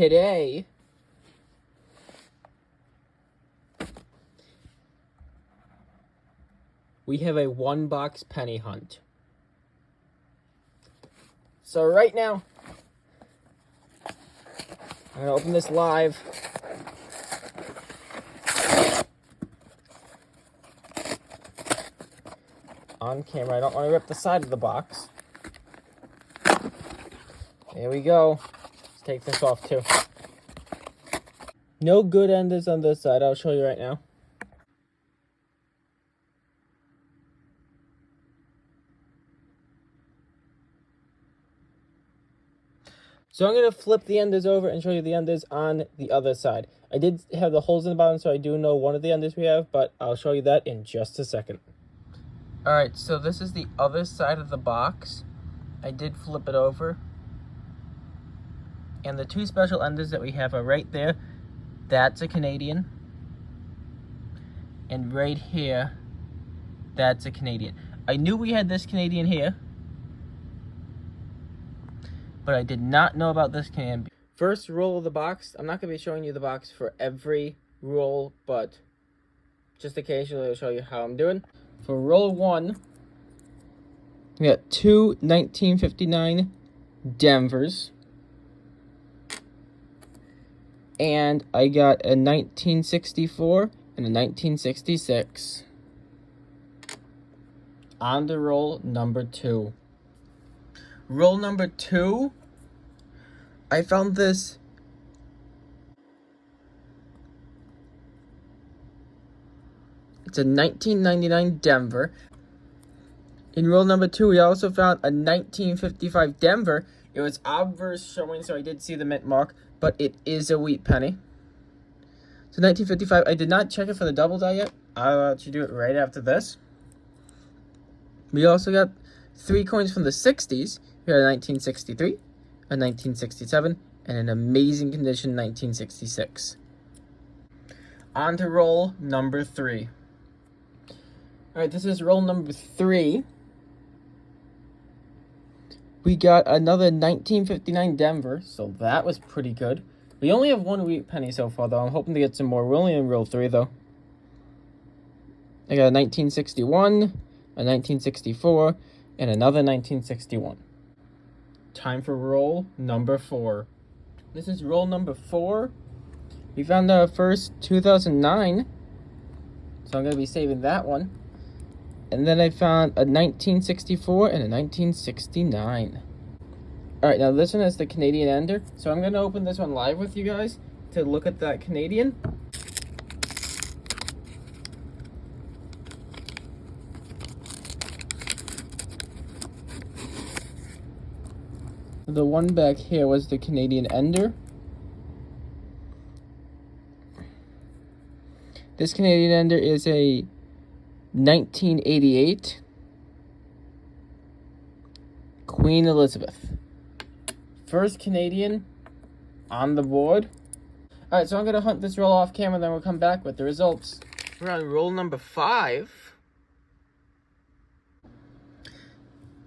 today we have a one-box penny hunt. So right now, I'm gonna open this live. On camera. I don't want to rip the side of the box. There we go. Let's take this off too. No good enders on this side. I'll show you right now. So I'm going to flip the enders over and show you the enders on the other side. I did have the holes in the bottom, so I do know one of the enders we have, but I'll show you that in just a second. Alright, so this is the other side of the box. I did flip it over. And the two special enders that we have are right there. That's a Canadian. And right here, that's a Canadian. I knew we had this Canadian here, but I did not know about this Canadian. First roll of the box. I'm not going to be showing you the box for every roll, but just occasionally I'll show you how I'm doing. For roll one, we got two 1959 Denvers. And I got a 1964 and a 1966. On to roll number two. Roll number two, I found this it's a 1999 Denver. In roll number two, we also found a 1955 Denver. It was obverse showing, so I did see the mint mark, but it is a wheat penny. So 1955, I did not check it for the double die yet. I'll let you do it right after this. We also got 3 coins from the 60s. We had a 1963, a 1967, and an amazing condition 1966. On to roll number three. Alright, this is roll number three. We got another 1959 Denver, so that was pretty good. We only have one wheat penny so far, though. I'm hoping to get some more. We're only in roll three, though. I got a 1961, a 1964, and another 1961. Time for roll number four. This is roll number four. We found our first 2009, so I'm going to be saving that one. And then I found a 1964 and a 1969. Alright, now this one is the Canadian ender. So I'm going to open this one live with you guys to look at that Canadian. The one back here was the Canadian ender. This Canadian ender is a 1988 Queen Elizabeth. First Canadian on the board. Alright, so I'm going to hunt this roll off camera, then we'll come back with the results. We're on roll number 5.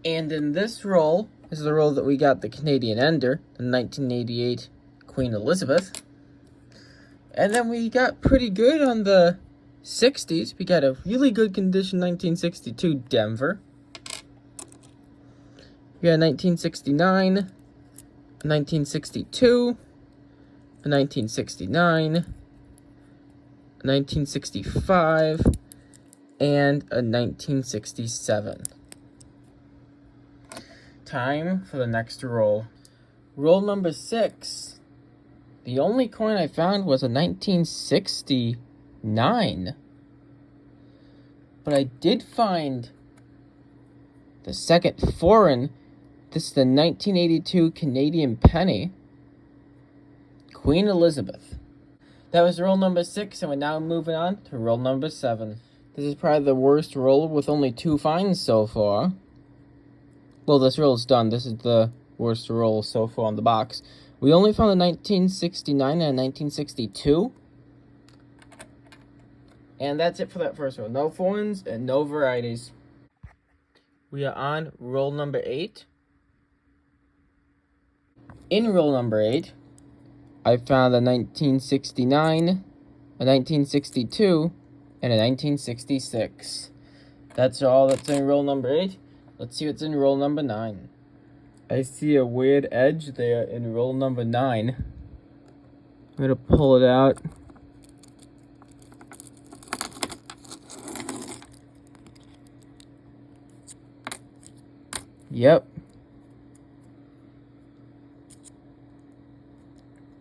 And in this roll, this is the roll that we got the Canadian ender, the 1988 Queen Elizabeth. And then we got pretty good on the 60s. We got a really good condition 1962 Denver. We got a 1969, a 1962, a 1969, a 1965, and a 1967. Time for the next roll. Roll number 6. The only coin I found was a 1969. But I did find the second foreign. This is the 1982 Canadian penny. Queen Elizabeth. That was roll number 6, and we're now moving on to roll number 7. This is probably the worst roll with only 2 finds so far. Well, this roll's done. This is the worst roll so far on the box. We only found a 1969 and a 1962. And that's it for that first roll. No foreigns and no varieties. We are on roll number 8. In roll number 8, I found a 1969, a 1962, and a 1966. That's all that's in roll number 8. Let's see what's in roll number 9. I see a weird edge there in roll number 9. I'm going to pull it out. Yep.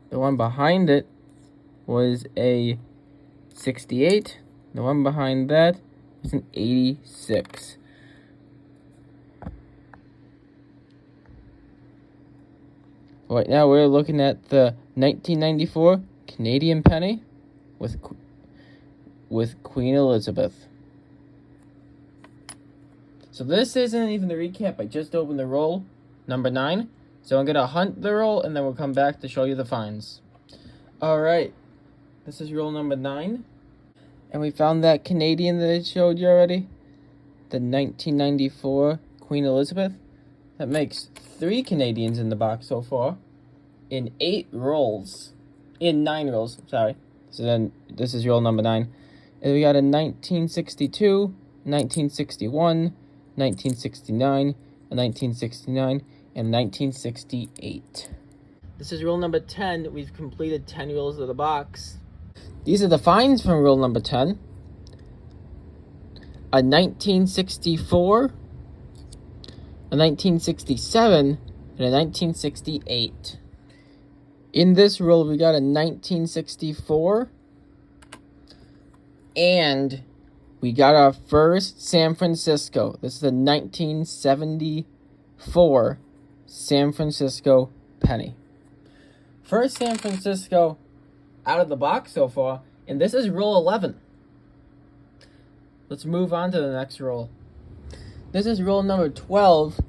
The one behind it was a 68. The one behind that was an 86. Right now we're looking at the 1994 Canadian penny with Queen Elizabeth. So this isn't even the recap. I just opened the roll number 9. So I'm going to hunt the roll and then we'll come back to show you the finds. Alright, this is roll number 9. And we found that Canadian that I showed you already. The 1994 Queen Elizabeth. That makes 3 Canadians in the box so far. In 8 rolls. In 9 rolls, sorry. So then, this is roll number 9. And we got a 1962, 1961, 1969, a 1969, and 1968. This is roll number 10. We've completed 10 rolls of the box. These are the finds from roll number 10. A 1964, a 1967, and a 1968. In this roll, we got a 1964, and we got our first San Francisco. This is the 1974 San Francisco penny. First San Francisco out of the box so far, and this is roll 11. Let's move on to the next roll. This is roll number 12,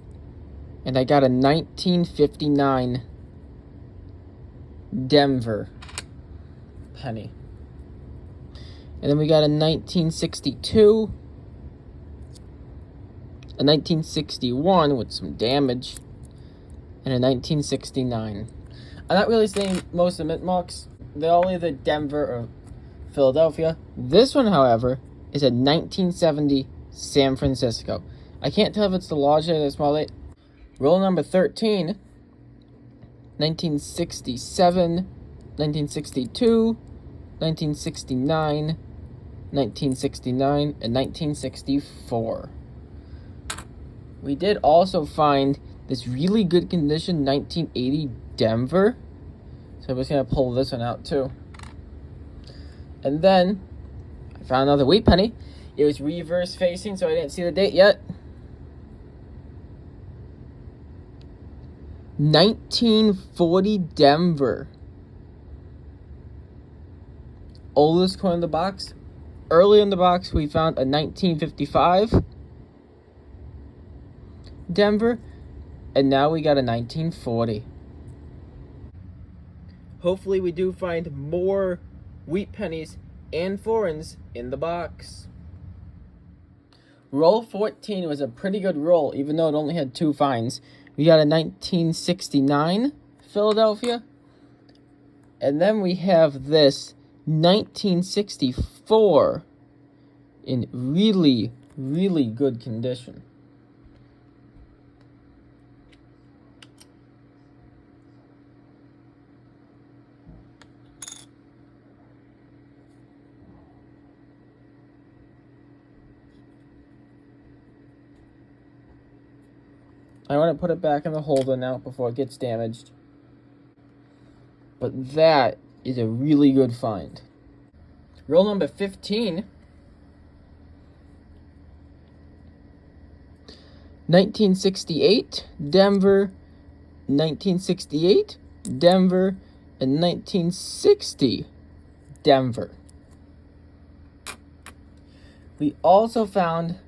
and I got a 1959 Denver penny. And then we got a 1962, a 1961 with some damage, and a 1969. I'm not really saying most of the mint marks. They're all either Denver or Philadelphia. This one, however, is a 1970 San Francisco. I can't tell if it's the large or the small date. Roll number 13, 1967, 1962, 1969, 1969, and 1964. We did also find this really good condition 1980 Denver. So I'm just going to pull this one out too. And then I found another wheat penny. It was reverse facing, so I didn't see the date yet. 1940 Denver. Oldest coin in the box. Early in the box, we found a 1955 Denver. And now we got a 1940. Hopefully we do find more wheat pennies and foreigns in the box. Roll 14 was a pretty good roll, even though it only had 2 finds. We got a 1969 Philadelphia. And then we have this 1964 in really, really good condition. I want to put it back in the holder now before it gets damaged. But that is a really good find. Roll number 15. 1968, Denver, 1968, Denver, and 1960, Denver. We also found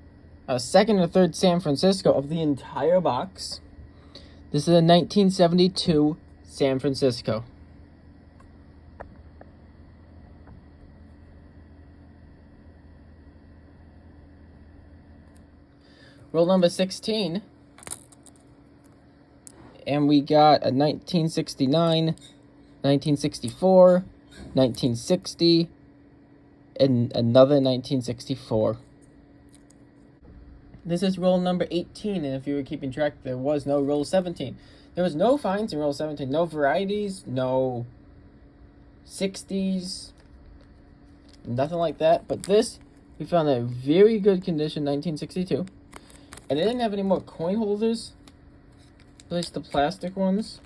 a second or third San Francisco of the entire box. This is a 1972 San Francisco. Roll number 16. And we got a 1969, a 1964, 1960, and another 1964. This is roll number 18, and if you were keeping track, there was no roll 17. There was no finds in roll 17, no varieties, no 60s, nothing like that. But this, we found a very good condition, 1962. And it didn't have any more coin holders, at least the plastic ones.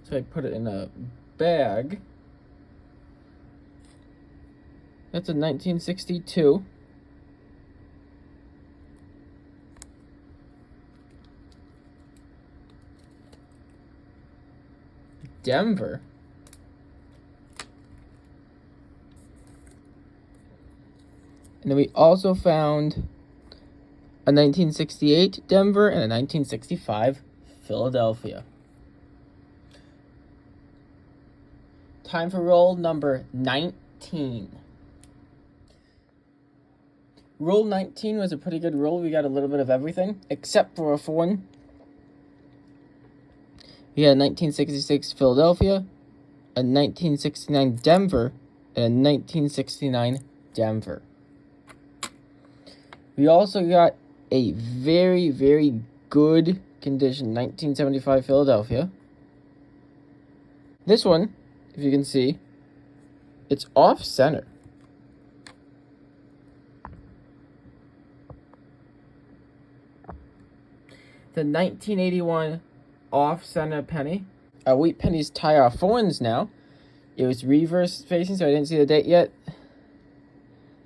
So I put it in a bag. That's a 1962. Denver. And then we also found a 1968 Denver and a 1965 Philadelphia. Time for roll number 19. Roll 19 was a pretty good roll. We got a little bit of everything, except for a foreign. We had a 1966 Philadelphia, a 1969 Denver, and a 1969 Denver. We also got a very, very good condition 1975 Philadelphia. This one, if you can see, it's off center. The 1981 off-center penny. Our wheat pennies tie our foreigns now. It was reverse facing, so I didn't see the date yet.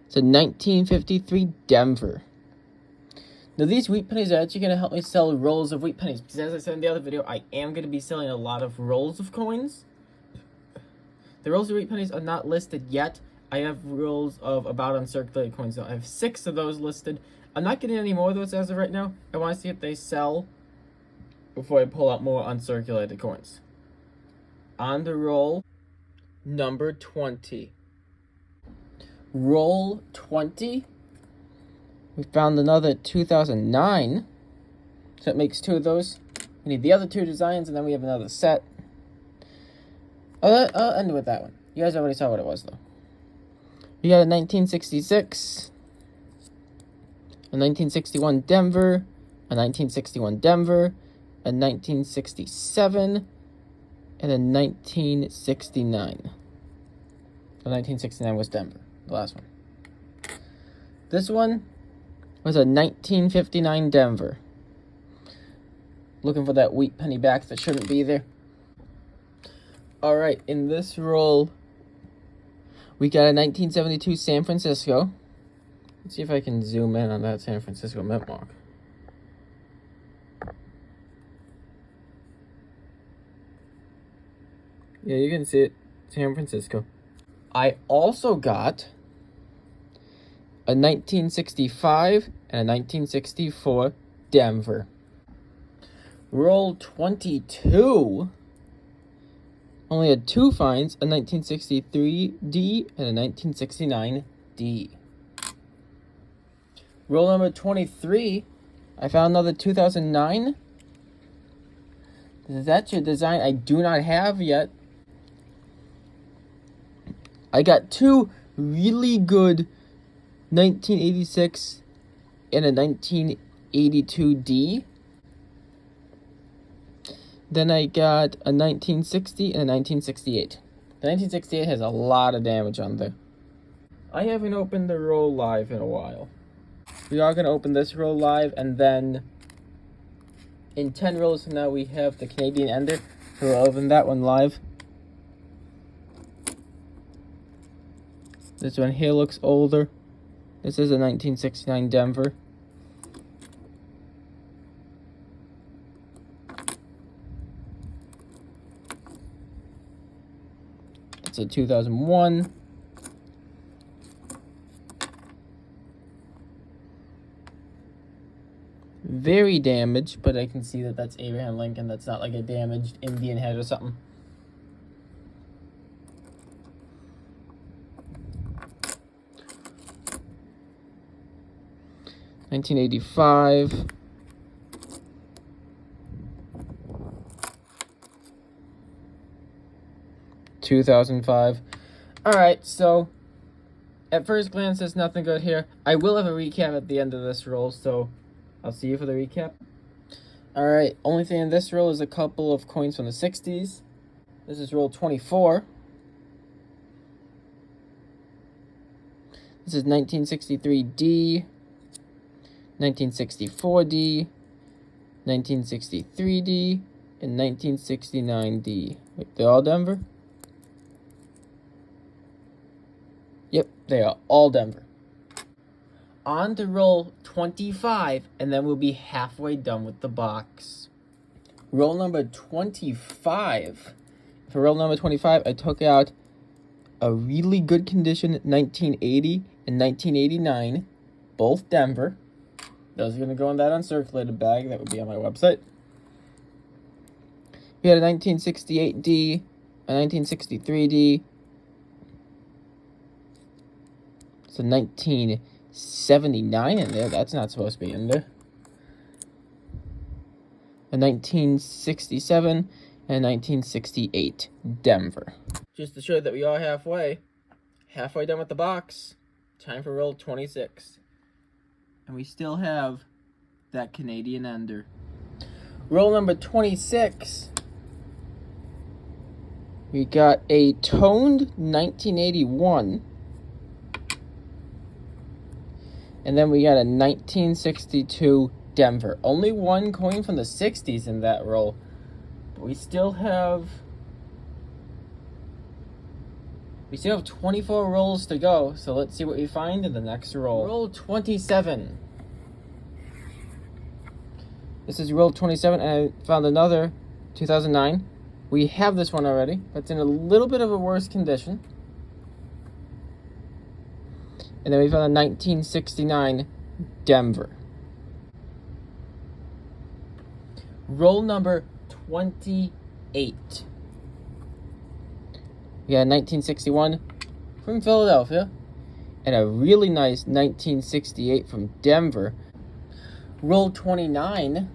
It's a 1953 Denver. Now these wheat pennies are actually going to help me sell rolls of wheat pennies, because as I said in the other video, I am going to be selling a lot of rolls of coins. The rolls of wheat pennies are not listed yet. I have rolls of about uncirculated coins, so I have 6 of those listed. I'm not getting any more of those as of right now. I want to see if they sell before I pull out more uncirculated coins. On the roll number 20. Roll 20. We found another 2009. So it makes 2 of those. We need the other 2 designs, and then we have another set. I'll end with that one. You guys already saw what it was, though. We got a 1966, a 1961 Denver, a 1961 Denver, a 1967, and a 1969. The 1969 was Denver, the last one. This one was a 1959 Denver. Looking for that wheat penny back that shouldn't be there. Alright, in this roll, we got a 1972 San Francisco. Let's see if I can zoom in on that San Francisco mint mark. Yeah, you can see it. San Francisco. I also got a 1965 and a 1964 Denver. Roll 22 only had 2 finds, a 1963D and a 1969D. Roll number 23, I found another 2009. That's a design I do not have yet. I got 2 really good 1986 and a 1982D. Then I got a 1960 and a 1968. The 1968 has a lot of damage on there. I haven't opened the roll live in a while. We are going to open this roll live, and then in 10 rolls from now we have the Canadian Ender. So we'll open that one live. This one here looks older. This is a 1969 Denver. It's a 2001. Very damaged, but I can see that that's Abraham Lincoln. That's not like a damaged Indian head or something. $1985. 2005. Alright, so at first glance, there's nothing good here. I will have a recap at the end of this roll, so I'll see you for the recap. Alright, only thing in this roll is a couple of coins from the 60s. This is roll 24. This is 1963D, 1964D, 1963D, and 1969D. Wait, they're all Denver? Yep, they are all Denver. On to roll 25, and then we'll be halfway done with the box. Roll number 25. For roll number 25, I took out a really good condition 1980 and 1989, both Denver. Those are going to go in that uncirculated bag that would be on my website. We had a 1968D, a 1963D, so 1979 in there. That's not supposed to be in there. A 1967 and a 1968 Denver. Just to show that we are halfway done with the box. Time for roll 26. And we still have that Canadian ender. Roll number 26. We got a toned 1981. And then we got a 1962 Denver. Only one coin from the 60s in that roll. But we still have 24 rolls to go, so let's see what we find in the next roll. Roll 27. This is roll 27, and I found another 2009. We have this one already, but it's in a little bit of a worse condition. And then we found a 1969 Denver. Roll number 28. We got a 1961 from Philadelphia and a really nice 1968 from Denver. Roll 29.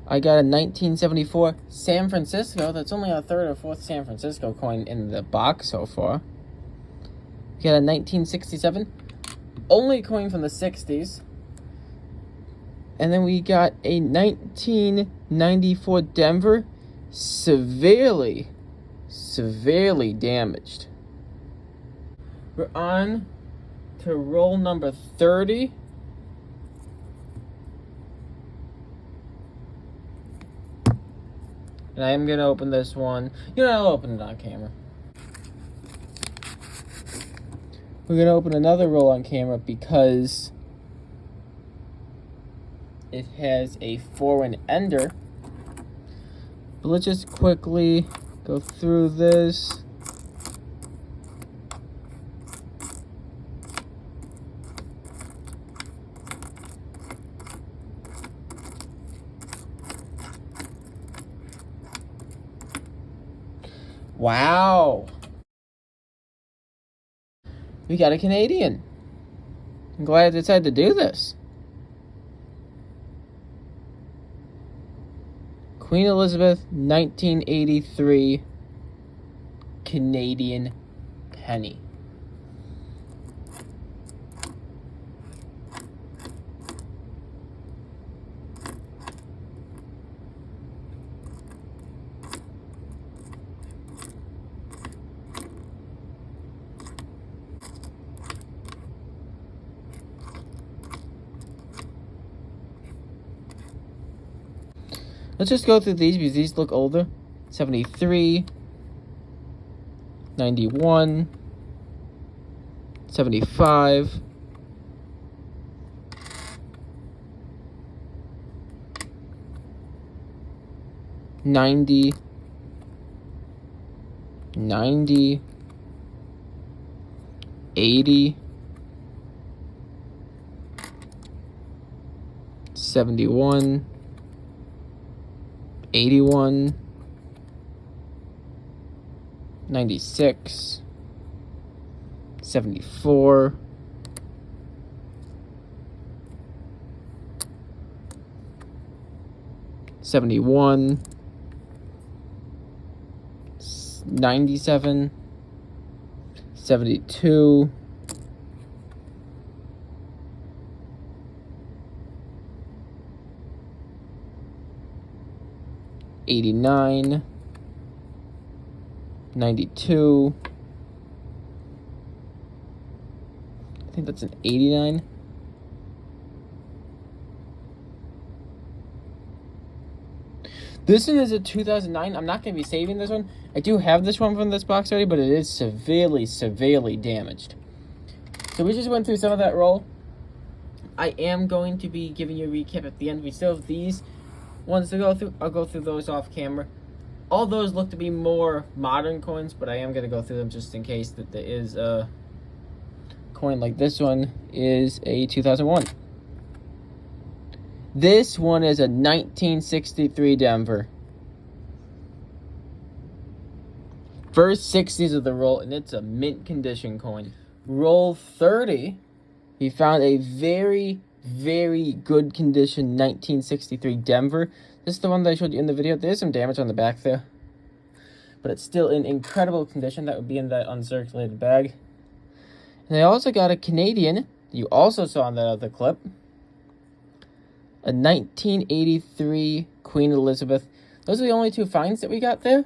I got a 1974 San Francisco. That's only our third or fourth San Francisco coin in the box so far. We got a 1967, only coin from the 60s. And then we got a 1994 Denver, severely damaged. We're on to roll number 30. And I am going to open this one. I'll open it on camera. We're going to open another roll on camera because it has a foreign ender. But let's just quickly go through this. Wow. We got a Canadian. I'm glad I decided to do this. Queen Elizabeth, 1983 Canadian penny. Let's just go through these because these look older. 73, 91, 75, 90, 90, 80, 71, 81, 96, 74, 71, 97, 72, 89, 92. I think that's an 89. This one is a 2009. I'm not going to be saving this one. I do have this one from this box already, but it is severely, severely damaged. So we just went through some of that roll. I am going to be giving you a recap at the end. We still have these ones to go through. I'll go through those off camera. All those look to be more modern coins, but I am going to go through them just in case that there is a coin like this one is a 2001. This one is a 1963 Denver. First 60s of the roll, and it's a mint condition coin. Roll 30, we found a very, very good condition 1963 Denver. This is the one that I showed you in the video. There's some damage on the back there, but it's still in incredible condition. That would be in that uncirculated bag. And I also got a Canadian, you also saw in that other clip. A 1983 Queen Elizabeth. Those are the only two finds that we got there.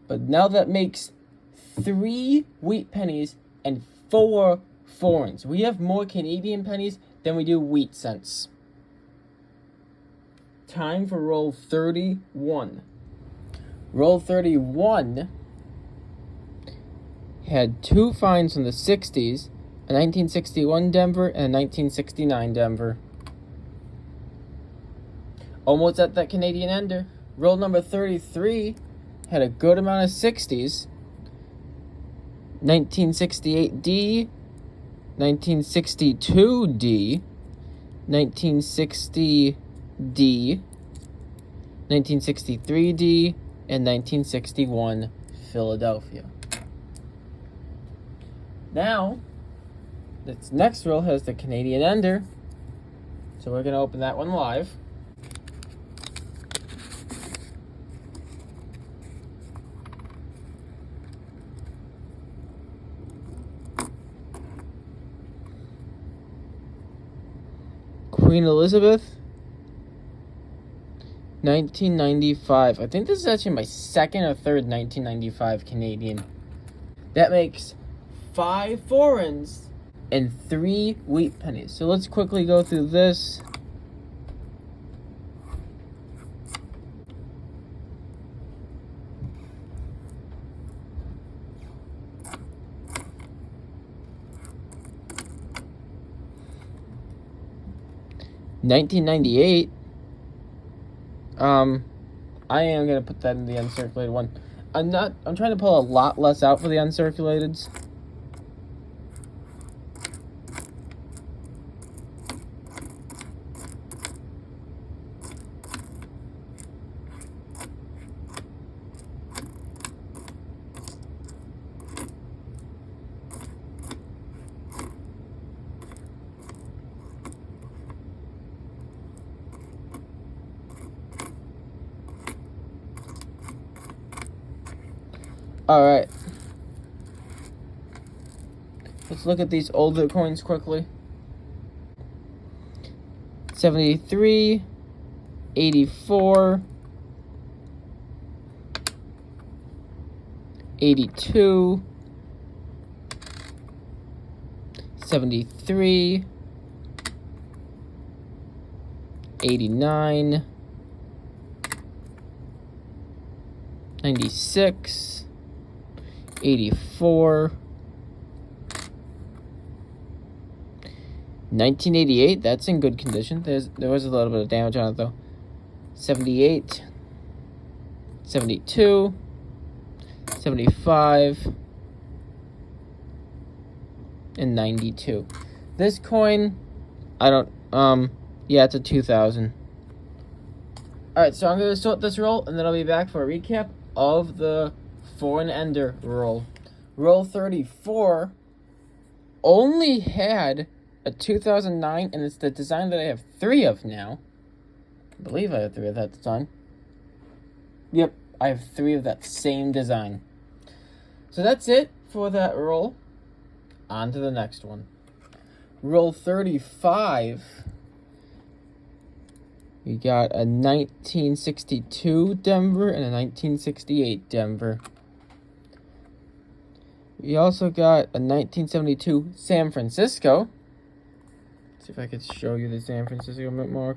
But now that makes 3 wheat pennies and 4 foreigns. We have more Canadian pennies than we do wheat cents. Time for roll 31. Roll 31 had 2 finds from the 60s, a 1961 Denver and a 1969 Denver. Almost at that Canadian ender. Roll number 33 had a good amount of 60s, 1968D, 1962D, 1960D, 1963D, and 1961 Philadelphia. Now, this next roll has the Canadian ender, so we're going to open that one live. Queen Elizabeth, 1995. I think this is actually my second or third 1995 Canadian. That makes 5 foreigns and 3 wheat pennies. So let's quickly go through this. $1998. I am gonna put that in the uncirculated one. I'm trying to pull a lot less out for the uncirculateds. Alright. Let's look at these older coins quickly. 73, 84, 82, 73, 89, 96, 84, 1988, that's in good condition. There was a little bit of damage on it though. 78, 72, 75, and 92. This coin, yeah, it's a 2000. Alright, so I'm going to sort this roll, and then I'll be back for a recap of the foreign ender roll. Roll 34 only had a 2009, and it's the design that I have 3 of now. I believe I have 3 of that design. Yep, I have 3 of that same design. So that's it for that roll. On to the next one. Roll 35. We got a 1962 Denver and a 1968 Denver. We also got a 1972 San Francisco. Let's see if I could show you the San Francisco mint mark.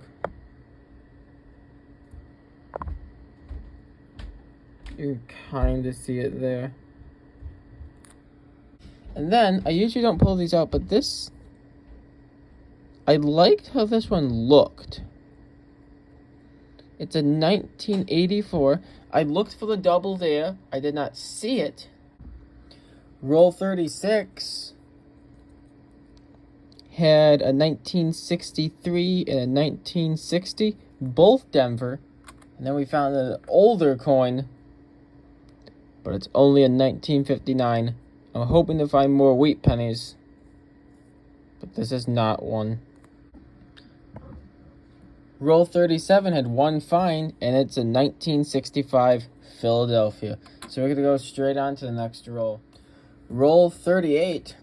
You can kind of see it there. And then, I usually don't pull these out, but this, I liked how this one looked. It's a 1984. I looked for the double there. I did not see it. Roll 36 had a 1963 and a 1960, both Denver. And then we found an older coin, but it's only a 1959. I'm hoping to find more wheat pennies, but this is not one. Roll 37 had one find, and it's a 1965 Philadelphia. So we're going to go straight on to the next roll. Roll 38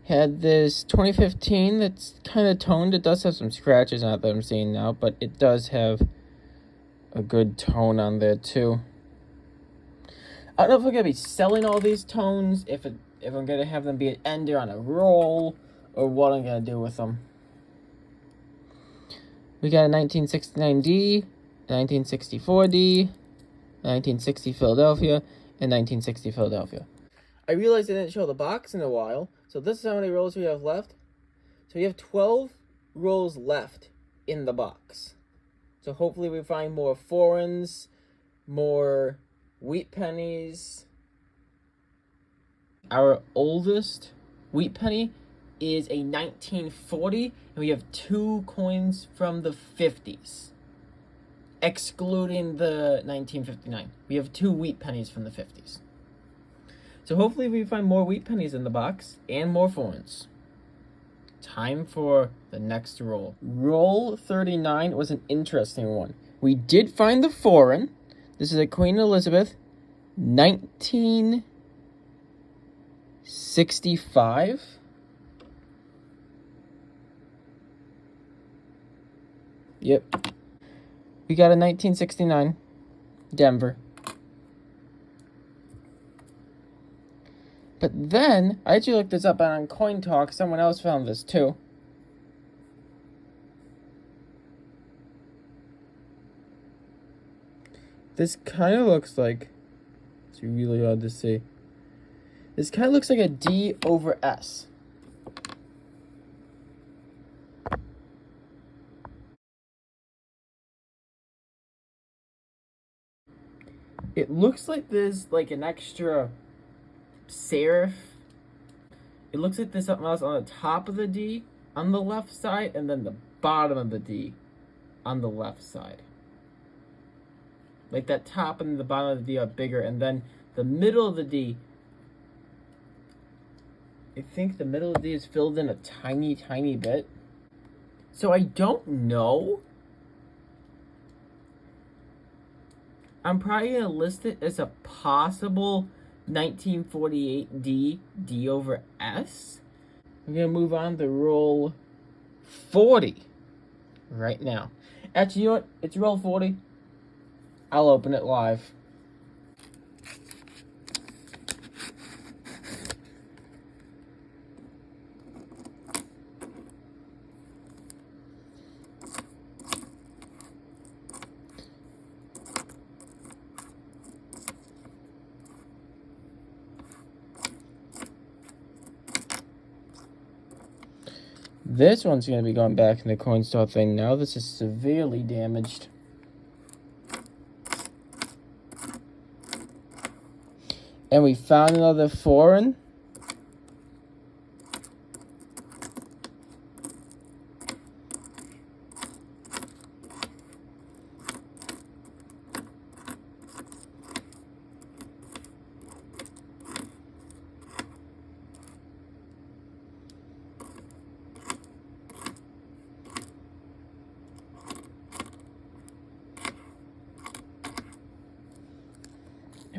had this 2015 that's kind of toned. It does have some scratches on it that I'm seeing now, but it does have a good tone on there too. I don't know if I'm going to be selling all these tones, if I'm going to have them be an ender on a roll, or what I'm going to do with them. We got a 1969D, a 1964D, a 1960 Philadelphia, and 1960 Philadelphia. I realized I didn't show the box in a while, so this is how many rolls we have left. So we have 12 rolls left in the box. So hopefully we find more foreigns, more wheat pennies. Our oldest wheat penny is a 1940, and we have 2 coins from the 50s, excluding the 1959. We have 2 wheat pennies from the 50s. So hopefully we find more wheat pennies in the box and more foreigns. Time for the next roll. Roll 39 was an interesting one. We did find the foreign. This is a Queen Elizabeth, 1965. Yep. We got a 1969 Denver. But then, I actually looked this up on Coin Talk. Someone else found this too. This kind of looks like, it's really odd to see. This kind of looks like a D over S. It looks like there's like an extra serif. It looks like there's something else on the top of the D on the left side, and then the bottom of the D on the left side. Like that top and the bottom of the D are bigger, and then the middle of the D, I think the middle of the D is filled in a tiny, tiny bit. So I don't know. I'm probably going to list it as a possible 1948 D over S. I'm going to move on to roll 40 right now. Actually, you know what? It's roll 40. I'll open it live. This one's going to be going back in the coin store thing now. This is severely damaged. And we found another foreign.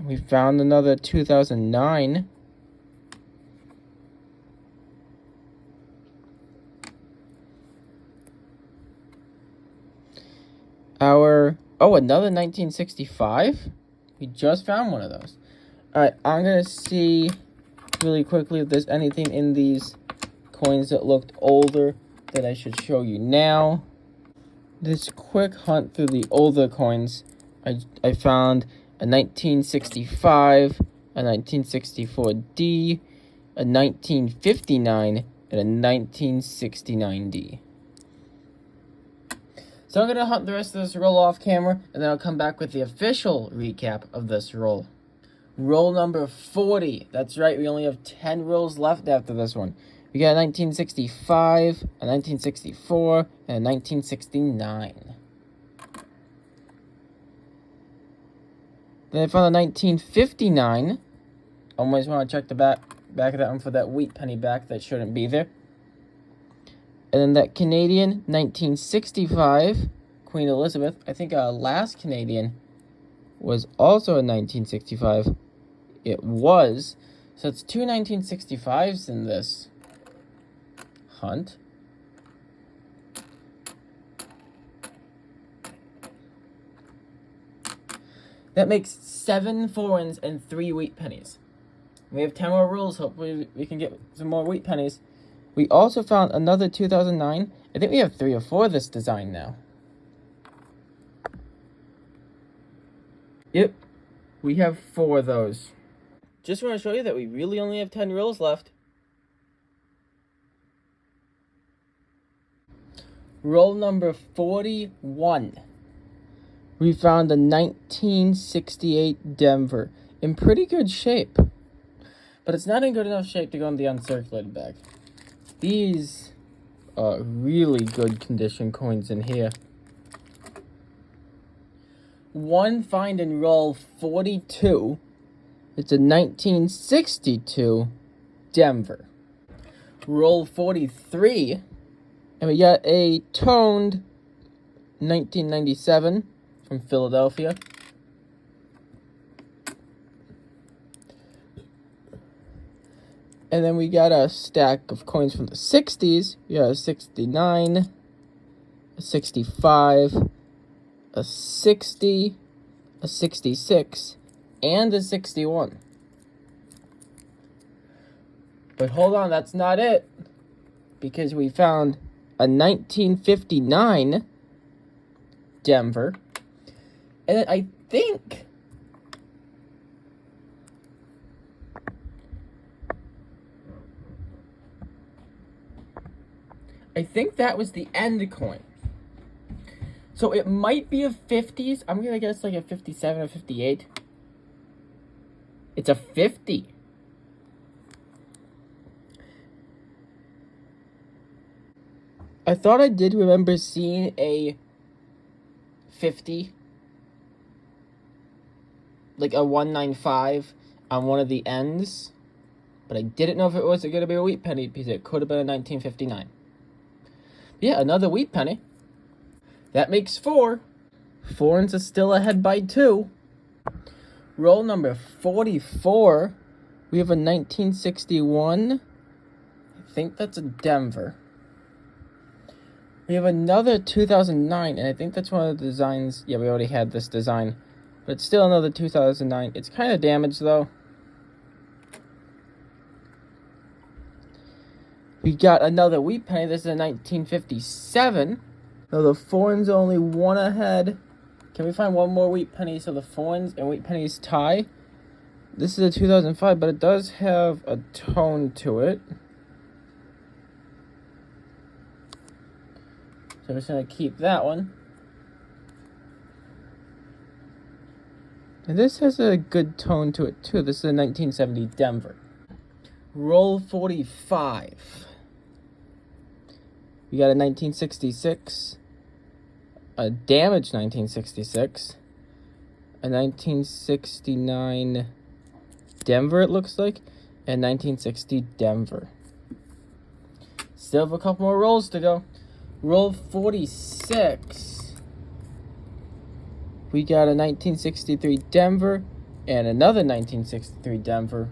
We found another 2009. Another 1965. We just found one of those. Alright, I'm going to see really quickly if there's anything in these coins that looked older that I should show you now. This quick hunt through the older coins, I found a 1965, a 1964D, a 1959, and a 1969D. So I'm going to hunt the rest of this roll off camera, and then I'll come back with the official recap of this roll. Roll number 40. That's right, we only have 10 rolls left after this one. We got a 1965, a 1964, and a 1969. Then I found a 1959. Always want to check the back of that one for that wheat penny back that shouldn't be there. And then that Canadian 1965, Queen Elizabeth. I think our last Canadian was also a 1965. It was. So it's two 1965s in this hunt. That makes 7 foreigns and 3 wheat pennies. We have 10 more rolls. Hopefully we can get some more wheat pennies. We also found another 2009. I think we have 3 or 4 of this design now. Yep, we have 4 of those. Just want to show you that we really only have 10 rolls left. Roll number 41. We found a 1968 Denver in pretty good shape. But it's not in good enough shape to go in the uncirculated bag. These are really good condition coins in here. One find in roll 42. It's a 1962 Denver. Roll 43. And we got a toned 1997 from Philadelphia. And then we got a stack of coins from the 60s. We got a 69, a 65, a 60, a 66, and a 61. But hold on, that's not it. Because we found a 1959 Denver. And then I think that was the end coin. So it might be a 50s. I'm going to guess like a 57 or 58. It's a 50. I thought I did remember seeing a 50. Like a 195 on one of the ends. But I didn't know if it was going to be a wheat penny because it could have been a 1959. Yeah, another wheat penny. That makes 4. Foreigns are still ahead by 2. Roll number 44. We have a 1961. I think that's a Denver. We have another 2009, and I think that's one of the designs. Yeah, we already had this design. But it's still another 2009. It's kind of damaged, though. We got another wheat penny. This is a 1957. So the foreigns are only 1 ahead. Can we find one more wheat penny so the foreigns and wheat pennies tie? This is a 2005, but it does have a tone to it. So I'm just going to keep that one. And this has a good tone to it, too. This is a 1970 Denver. Roll 45. We got a 1966, a damaged 1966, a 1969 Denver, it looks like, and 1960 Denver. Still have a couple more rolls to go. Roll 46. We got a 1963 Denver, And another 1963 Denver.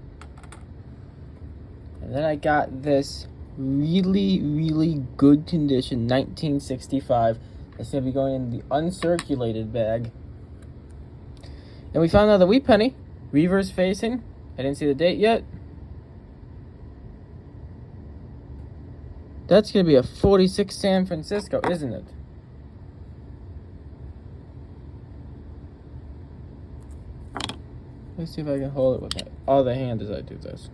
And then I got this really, really good condition 1965. It's going to be going in the uncirculated bag. And we found another wheat penny, reverse facing. I didn't see the date yet. That's going to be a 46 San Francisco, isn't it? Let's see if I can hold it with my other hand as I do this.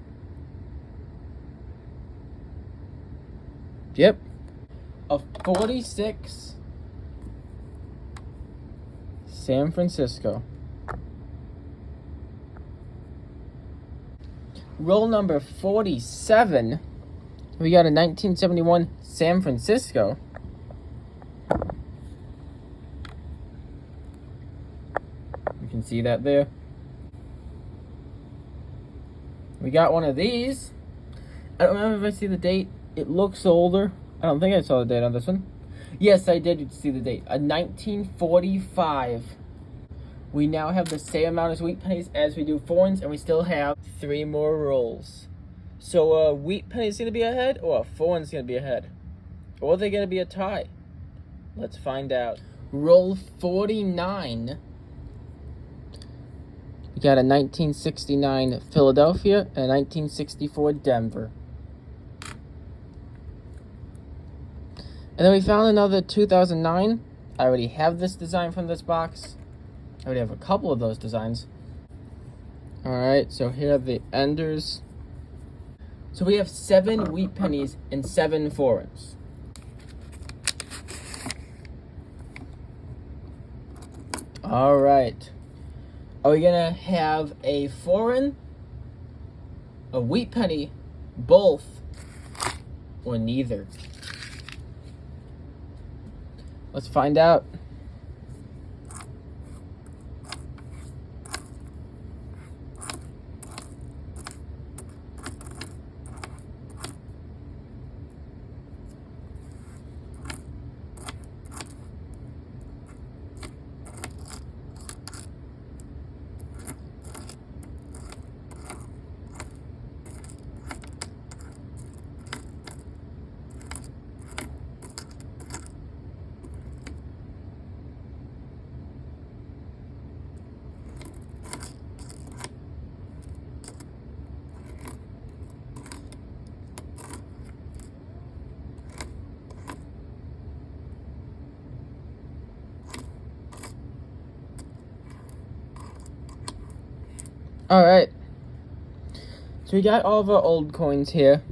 Yep. A 46 San Francisco. Roll number 47. We got a 1971 San Francisco. You can see that there. We got one of these. I don't remember if I see the date. It looks older. I don't think I saw the date on this one. Yes, I did see the date. A 1945. We now have the same amount of wheat pennies as we do foreigns, and we still have 3 more rolls. So wheat penny's going to be ahead, or foreign's going to be ahead? Or are they going to be a tie? Let's find out. Roll 49. We got a 1969 Philadelphia and a 1964 Denver. And then we found another 2009. I already have this design from this box. I already have a couple of those designs. Alright, so here are the enders. So we have 7 wheat pennies and 7 foreigns. Alright. Are we gonna have a foreign, a wheat penny, both, or neither? Let's find out. Alright. So we got all of our old coins here.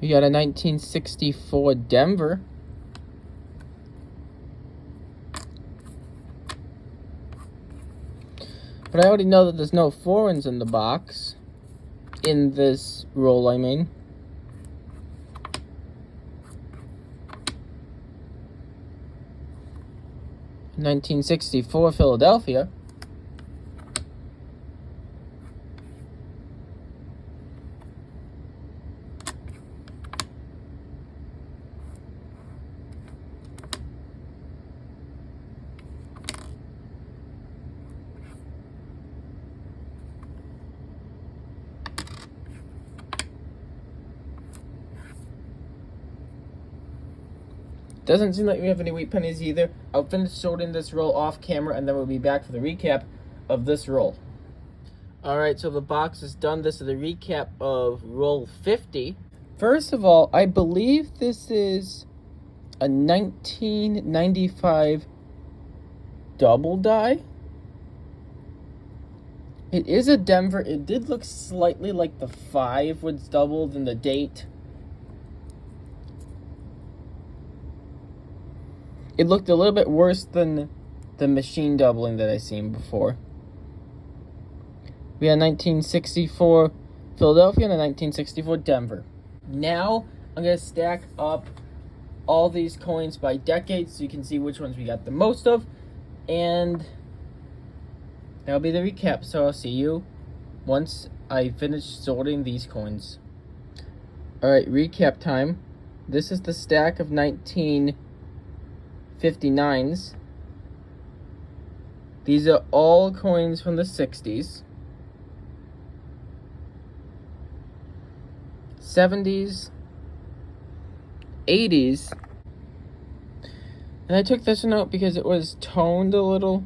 We got a 1964 Denver. But I already know that there's no foreigns in the box. In this roll, I mean. $1964 Philadelphia. Doesn't seem like we have any wheat pennies either. I'll finish sorting this roll off camera and then we'll be back for the recap of this roll. Alright, so the box is done. This is the recap of roll 50. First of all, I believe this is a 1995 double die. It is a Denver. It did look slightly like the 5 was doubled in the date. It looked a little bit worse than the machine doubling that I seen before. We had 1964 Philadelphia and a 1964 Denver. Now, I'm going to stack up all these coins by decade so you can see which ones we got the most of. And that'll be the recap. So I'll see you once I finish sorting these coins. Alright, recap time. This is the stack of 1959s. These are all coins from the 60s, 70s, 80s. And I took this one out because it was toned a little.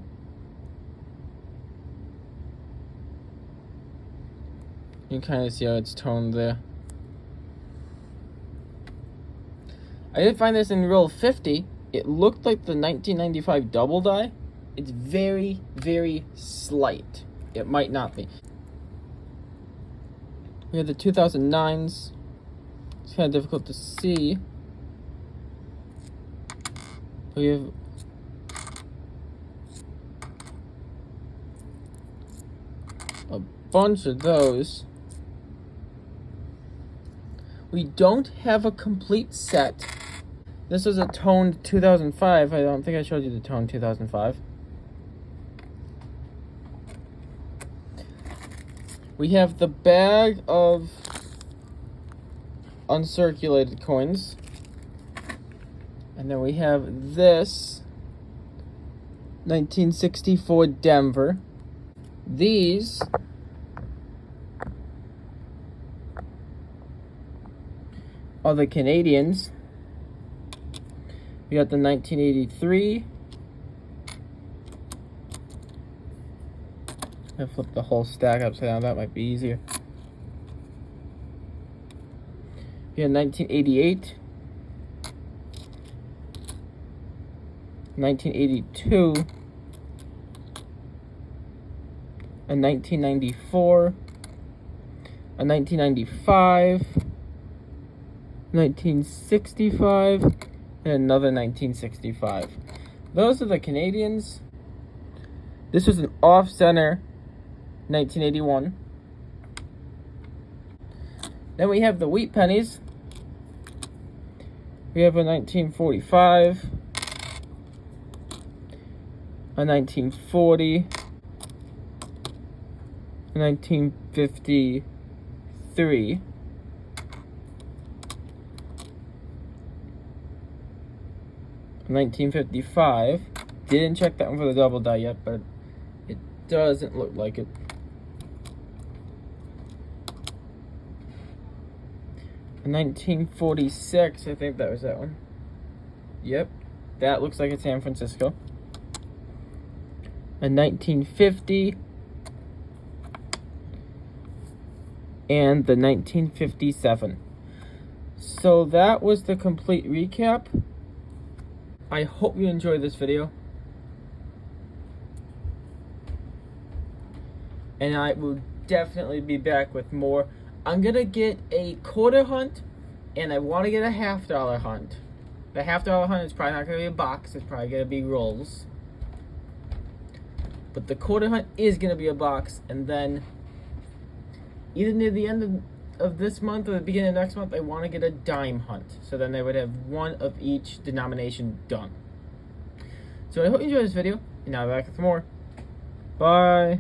You can kind of see how it's toned there. I did find this in roll 50. It looked like the 1995 double die. It's very, very slight. It might not be. We have the 2009s. It's kind of difficult to see. We have a bunch of those. We don't have a complete set. This was a toned 2005. I don't think I showed you the toned 2005. We have the bag of uncirculated coins. And then we have this 1964 Denver. These are the Canadians. We got the 1983. I flip the whole stack upside down, that might be easier. We got 1988. 1982. A 1994. A 1995. 1965. And another 1965. Those are the Canadians. This was an off-center 1981. Then we have the wheat pennies. We have a 1945. A 1940. A 1953. 1955. Didn't check that one for the double die yet, but it doesn't look like it. A 1946, I think that was that one. Yep, that looks like it's San Francisco. A 1950. And the 1957. So that was the complete recap. I hope you enjoyed this video. And I will definitely be back with more. I'm gonna get a quarter hunt, and I want to get a $50 hunt. The $50 hunt is probably not gonna be a box, it's probably gonna be rolls. But the quarter hunt is gonna be a box, and then either near the end of this month or the beginning of next month, I want to get a dime hunt. So then they would have one of each denomination done. So I hope you enjoyed this video, and now back with more. Bye.